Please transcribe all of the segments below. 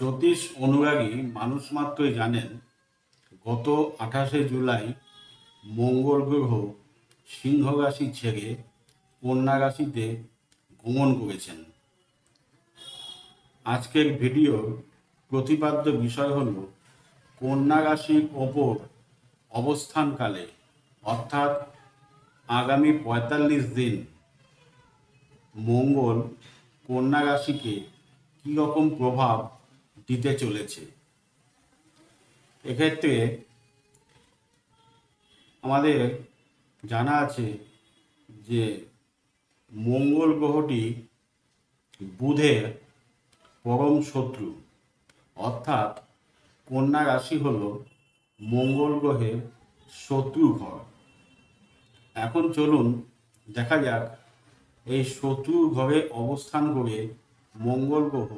জ্যোতিষ অনুরাগী মানুষ মাত্রই জানেন গত 28শে জুলাই মঙ্গল গ্রহ সিংহ রাশি ছেড়ে কন্যা রাশিতে গমন করেছেন। আজকের ভিডিওর প্রতিপাদ্য বিষয় হল কন্যা রাশির ওপর অবস্থানকালে অর্থাৎ আগামী 45 দিন মঙ্গল কন্যা রাশিকে কী রকম প্রভাব দিতে চলেছে। এক্ষেত্রে আমাদের জানা আছে যে মঙ্গল গ্রহটি বুধের পরম শত্রু, অর্থাৎ কন্যা রাশি হল মঙ্গল গ্রহের শত্রু ঘর। এখন চলুন দেখা যাক এই শত্রু ঘরে অবস্থান করে মঙ্গল গ্রহ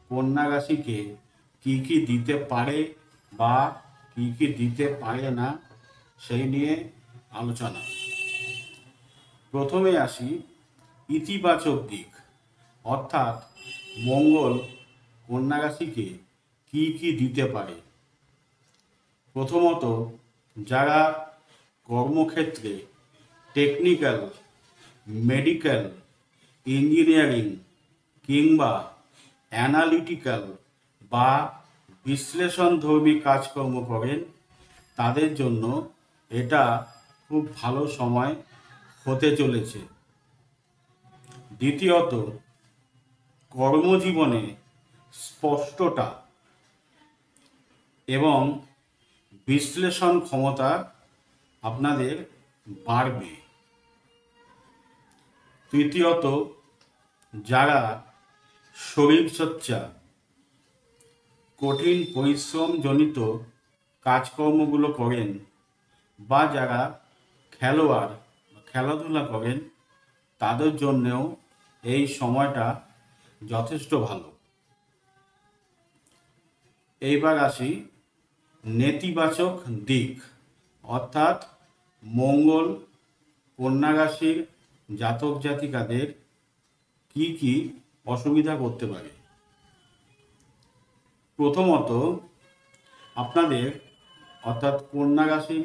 কন্যা রাশিকে কী কী দিতে পারে বা কী কী দিতে পারে না সেই নিয়ে আলোচনা। প্রথমে আসি ইতিবাচক দিক, অর্থাৎ মঙ্গল কন্যা রাশিকে কী কী দিতে পারে। প্রথমত, যারা কর্মক্ষেত্রে টেকনিক্যাল, মেডিকেল, ইঞ্জিনিয়ারিং কিংবা অ্যানালিটিক্যাল বা বিশ্লেষণধর্মী কাজকর্ম করেন তাদের জন্য এটা খুব ভালো সময় হতে চলেছে। দ্বিতীয়ত, কর্মজীবনে স্পষ্টতা এবং বিশ্লেষণ ক্ষমতা আপনাদের বাড়বে। তৃতীয়ত, যারা শরীরচর্চা, কঠিন পরিশ্রমজনিত কাজকর্মগুলো করেন বা যারা খেলাধুলা করেন তাদের জন্যেও এই সময়টা যথেষ্ট ভালো। এইবার আসি নেতিবাচক দিক, অর্থাৎ মঙ্গল কন্যা রাশির জাতক জাতিকাদের কি কি অসুবিধা করতে পারে। প্রথমত, আপনাদের অর্থাৎ কন্যা রাশির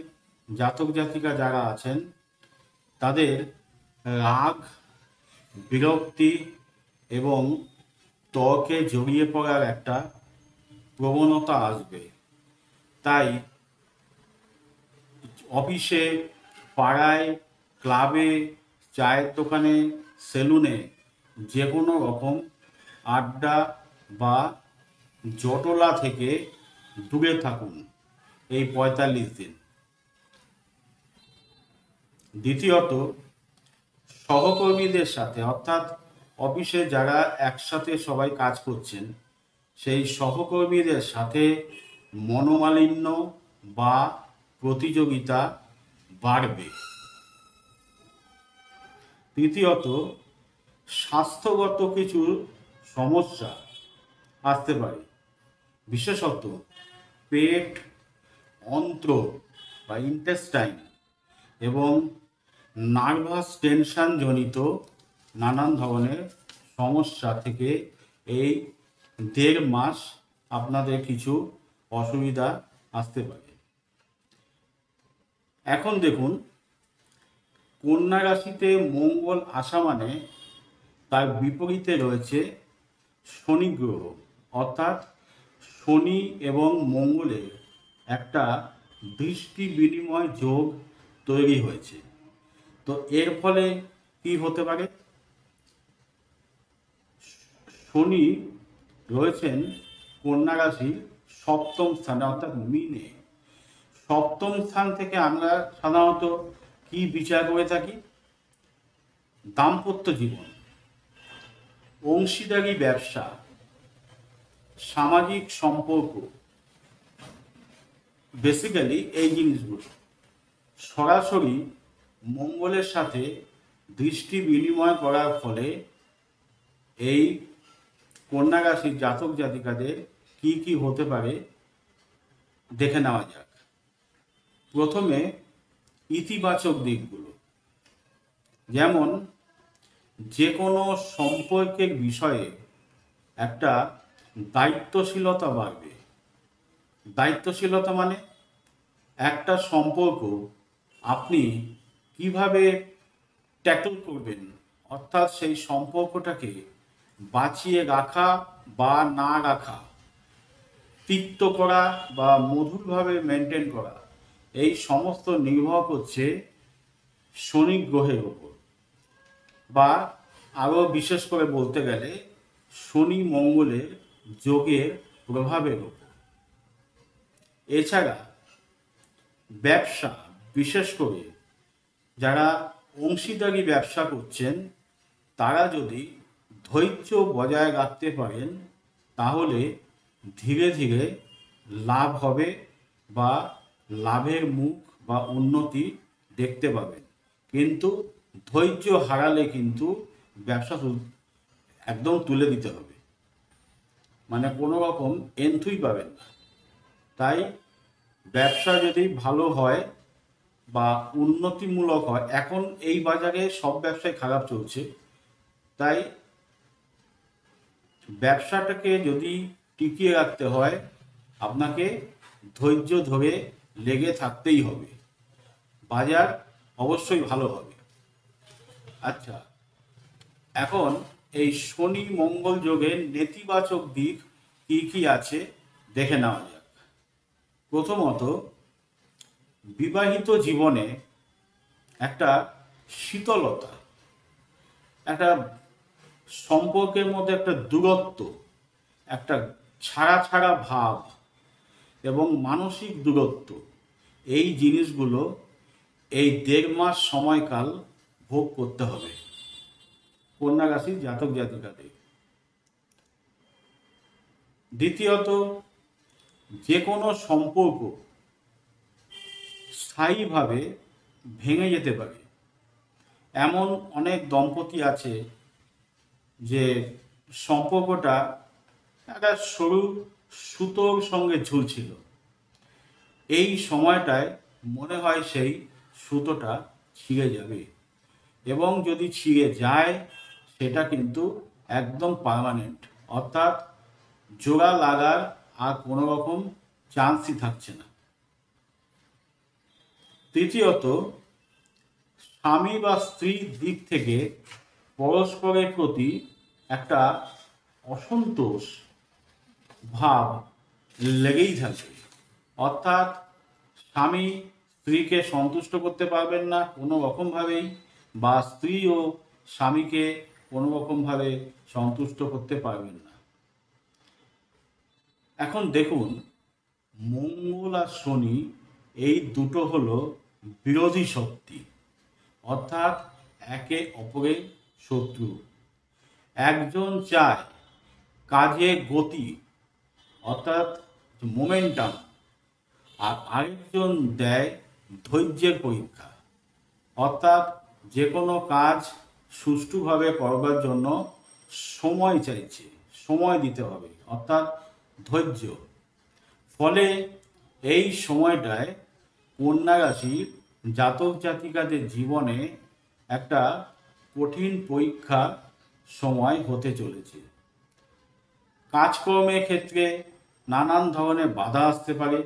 জাতক জাতিকা যারা আছেন তাদের রাগ, বিরক্তি এবং তর্কে জড়িয়ে পড়ার একটা প্রবণতা আসবে। তাই অফিসে, পাড়ায়, ক্লাবে, চায়ের দোকানে, সেলুনে যে কোনো রকম আড্ডা বা জটলা থেকে দূরে থাকুন এই 45 দিন। দ্বিতীয়ত, সহকর্মীদের সাথে অর্থাৎ অফিসে যারা একসাথে সবাই কাজ করছেন সেই সহকর্মীদের সাথে মনোমালিন্য বা প্রতিযোগিতা বাড়বে। তৃতীয়ত, স্বাস্থ্যগত কিছু সমস্যা আসতে পারে, বিশেষত পেট, অন্ত্র বা ইন্টেস্টাইন এবং নার্ভাস টেনশন জনিত নানান ধরনের সমস্যা থেকে এই 1.5 মাস আপনাদের কিছু অসুবিধা আসতে পারে। এখন দেখুন, কন্যা রাশিতে মঙ্গল আসা মানে তার বিপরীতে রয়েছে শনি গ্রহ, অর্থাৎ শনি এবং মঙ্গলের একটা দৃষ্টি বিনিময় যোগ তৈরি হয়েছে। তো এর ফলে কি হতে পারে? শনি রয়েছেন কন্যা রাশির সপ্তম স্থানে, অর্থাৎ মিনে। সপ্তম স্থান থেকে আমরা সাধারণত কি বিচার করে থাকি? দাম্পত্য জীবন, অংশীদারি ব্যবসা, সামাজিক সম্পর্ক, বেসিক্যালি এই জিনিসগুলো সরাসরি মঙ্গলের সাথে দৃষ্টি বিনিময় করার ফলে এই কন্যা রাশির জাতক জাতিকাদের কি কি হতে পারে দেখে নেওয়া যাক। প্রথমে ইতিবাচক দিকগুলো, যেমন যে কোনো সম্পর্কের বিষয়ে একটা দায়িত্বশীলতা বাড়বে। দায়িত্বশীলতা মানে একটা সম্পর্ক আপনি কিভাবে ট্যাকল করবেন, অর্থাৎ সেই সম্পর্কটাকে বাঁচিয়ে রাখা বা না রাখা, তিক্ত করা বা মধুরভাবে মেনটেন করা, এই সমস্ত নির্ভর করছে শনি গ্রহের ওপর, বা আরও বিশেষ করে বলতে গেলে শনি মঙ্গলের যোগের প্রভাবের ওপর। এছাড়া ব্যবসা, বিশেষ করে যারা অংশীদারি ব্যবসা করছেন, তারা যদি ধৈর্য বজায় রাখতে পারেন তাহলে ধীরে ধীরে লাভ হবে বা লাভের মুখ বা উন্নতি দেখতে পাবেন। কিন্তু ধৈর্য হারালে কিন্তু ব্যবসা একদম তুলে দিতে হবে, মানে কোনো রকম এন্থুই পাবেন না। তাই ব্যবসা যদি ভালো হয় বা উন্নতিমূলক হয়, এখন এই বাজারে সব ব্যবসায় খারাপ চলছে, তাই ব্যবসাটাকে যদি টিকিয়ে রাখতে হয় আপনাকে ধৈর্য ধরে লেগে থাকতেই হবে, বাজার অবশ্যই ভালো হবে। আচ্ছা, এখন এই শনি মঙ্গল যোগের নেতিবাচক দিক কি কি আছে দেখে নেওয়া যাক। প্রথমত, বিবাহিত জীবনে একটা শীতলতা, একটা সম্পর্কের মধ্যে একটা দূরত্ব, একটা ছাড়া ছাড়া ভাব এবং মানসিক দূরত্ব, এই জিনিসগুলো এই 1.5 মাস সময়কাল ভোগ করতে হবে কন্যা রাশির জাতক জাতিকাদের। দ্বিতীয়ত, যে কোনো সম্পর্ক স্থায়ীভাবে ভেঙে যেতে পারে। এমন অনেক দম্পতি আছে যে সম্পর্কটা একটা সরু সুতোর সঙ্গে ঝুলছিল, এই সময়টায় মনে হয় সেই সুতোটা ছিঁড়ে যাবে, এবং যদি ছিঁড়ে যায় সেটা কিন্তু একদম পার্মানেন্ট, অর্থাৎ জোড়া লাগার আর কোনো রকম চান্সই থাকছে না। তৃতীয়ত, স্বামী বা স্ত্রীর দিক থেকে পরস্পরের প্রতি একটা অসন্তোষ ভাব লেগেই থাকবে, অর্থাৎ স্বামী স্ত্রীকে সন্তুষ্ট করতে পারবেন না কোনো রকমভাবেই, বা স্ত্রীও স্বামীকে কোনো রকমভাবে সন্তুষ্ট করতে পারবেন না। এখন দেখুন, মঙ্গল আর শনি এই দুটো হলো বিরোধী শক্তি, অর্থাৎ একে অপরের শত্রু। একজন চায় কাজে গতি, অর্থাৎ মোমেন্টাম, আর আরেকজন দেয় ধৈর্যের পরীক্ষা, অর্থাৎ যে কোনো কাজ সুষ্ঠুভাবে করবার জন্য সময় চাইছে, সময় দিতে হবে, অর্থাৎ ধৈর্য। ফলে এই সময়টায় কন্যা রাশির জাতক জাতিকাদের জীবনে একটা কঠিন পরীক্ষা সময় হতে চলেছে। কাজকর্মের ক্ষেত্রে নানান ধরনের বাধা আসতে পারে,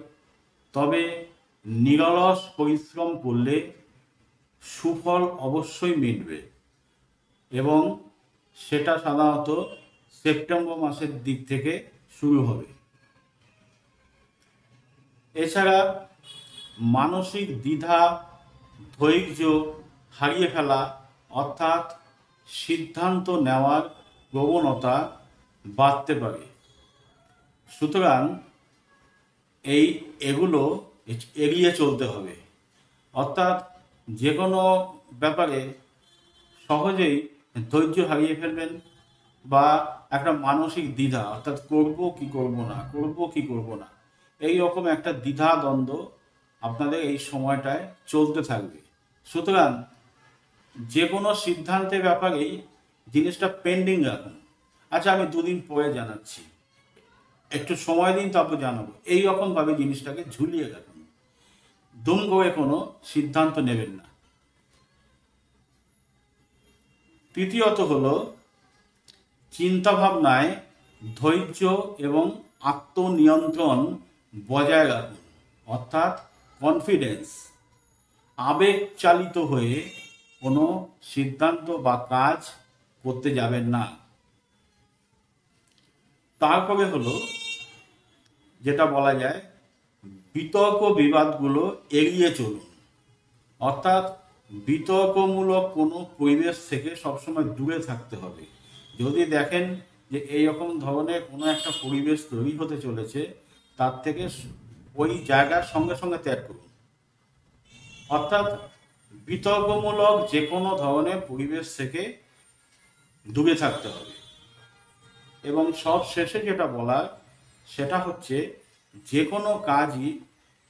তবে নিরলস পরিশ্রম করলে সুফল অবশ্যই মিলবে, এবং সেটা সাধারণত সেপ্টেম্বর মাসের দিক থেকে শুরু হবে। এছাড়া মানসিক দ্বিধা, ধৈর্য হারিয়ে ফেলা, অর্থাৎ সিদ্ধান্ত নেওয়ার প্রবণতা বাড়তে পারে। সুতরাং এগুলো এড়িয়ে চলতে হবে, অর্থাৎ যে কোনো ব্যাপারে সহজেই ধৈর্য হারিয়ে ফেলবেন, বা একটা মানসিক দ্বিধা, অর্থাৎ করব কি করব না, করব কি করব না, এই রকম একটা দ্বিধা দ্বন্দ্ব আপনাদের এই সময়টায় চলতে থাকবে। সুতরাং যে কোনো সিদ্ধান্তের ব্যাপারেই জিনিসটা পেন্ডিং রাখুন। আচ্ছা, আমি 2 দিন পরে জানাচ্ছি, একটু সময় দিন তারপর জানাবো, এই রকমভাবে জিনিসটাকে ঝুলিয়ে রাখুন, দুম করে কোনো সিদ্ধান্ত নেবেন না। তৃতীয়ত হলো, চিন্তাভাবনায় ধৈর্য এবং আত্মনিয়ন্ত্রণ বজায় রাখুন, অর্থাৎ কনফিডেন্স। আবেগ চালিত হয়ে কোনো সিদ্ধান্ত বা কাজ করতে যাবেন না। তারপরে হলো যেটা বলা যায়, বিতর্ক বিবাদগুলো এড়িয়ে চলুন, অর্থাৎ বিতর্কমূলক কোনো পরিবেশ থেকে সবসময় দূরে থাকতে হবে। যদি দেখেন যে এইরকম ধরনের কোনো একটা পরিবেশ তৈরি হতে চলেছে, তার থেকে ওই জায়গার সঙ্গে সঙ্গে ত্যাগ করুন। অর্থাৎ বিতর্কমূলক যে কোনো ধরনের পরিবেশ থেকে দূরে থাকতে হবে। এবং সব শেষে যেটা বলার সেটা হচ্ছে, যে কোনো কাজই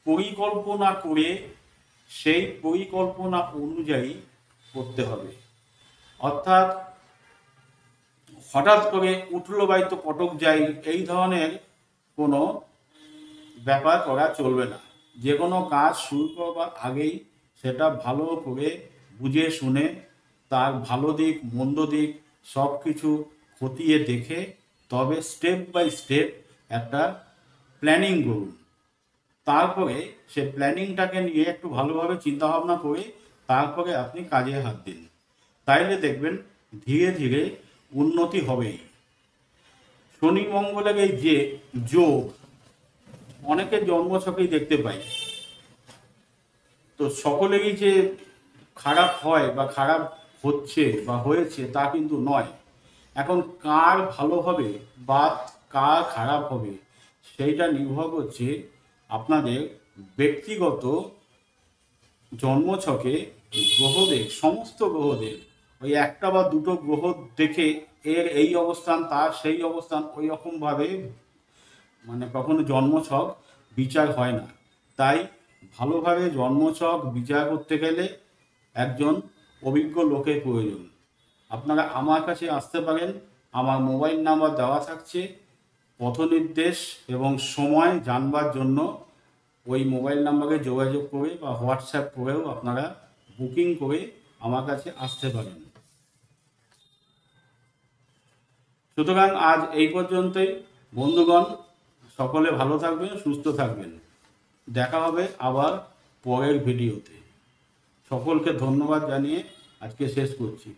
পরিকল্পনা করে সেই পরিকল্পনা অনুযায়ী করতে হবে। অর্থাৎ হঠাৎ করে উঠলো বাইতো কটক যাই, এই ধরনের কোনো ব্যাপার করা চলবে না। যে কোনো কাজ শুরু করবার আগেই সেটা ভালো করে বুঝে শুনে তার ভালো দিক মন্দ দিক সব কিছু খতিয়ে দেখে তবে স্টেপ বাই স্টেপ একটা প্ল্যানিং করুন। তারপরে সে প্ল্যানিংটাকে নিয়ে একটু ভালোভাবে চিন্তাভাবনা করে তারপরে আপনি কাজে হাত দিন। তাইলে দেখবেন ধীরে ধীরে উন্নতি হবেই। শনি মঙ্গলের এই যে যোগ অনেকের জন্মছকেই দেখতে পাই, তো সকলেরই যে খারাপ হয় বা খারাপ হচ্ছে বা হয়েছে তা কিন্তু নয়। এখন কার ভালো হবে বা কার খারাপ হবে সেইটা নির্ভর করছে আপনাদের ব্যক্তিগত জন্মছকে গ্রহদের, সমস্ত গ্রহদের ওই একটা বা দুটো গ্রহ দেখে এর এই অবস্থান তার সেই অবস্থান ওই রকমভাবে মানে কখনো জন্মছক বিচার হয় না। তাই ভালোভাবে জন্মছক বিচার করতে গেলে একজন অভিজ্ঞ লোকের প্রয়োজন। আপনারা আমার কাছে আসতে পারেন, আমার মোবাইল নাম্বার দেওয়া থাকছে। পথনির্দেশ এবং সময় জানবার জন্য ওই মোবাইল নাম্বারে যোগাযোগ করে বা হোয়াটসঅ্যাপ করেও আপনারা বুকিং করে আমার কাছে আসতে পারেন। সুতরাং আজ এই পর্যন্তই বন্ধুগণ, সকলে ভালো থাকবেন, সুস্থ থাকবেন। দেখা হবে আবার পরের ভিডিওতে। সকলকে ধন্যবাদ জানিয়ে আজকে শেষ করছি।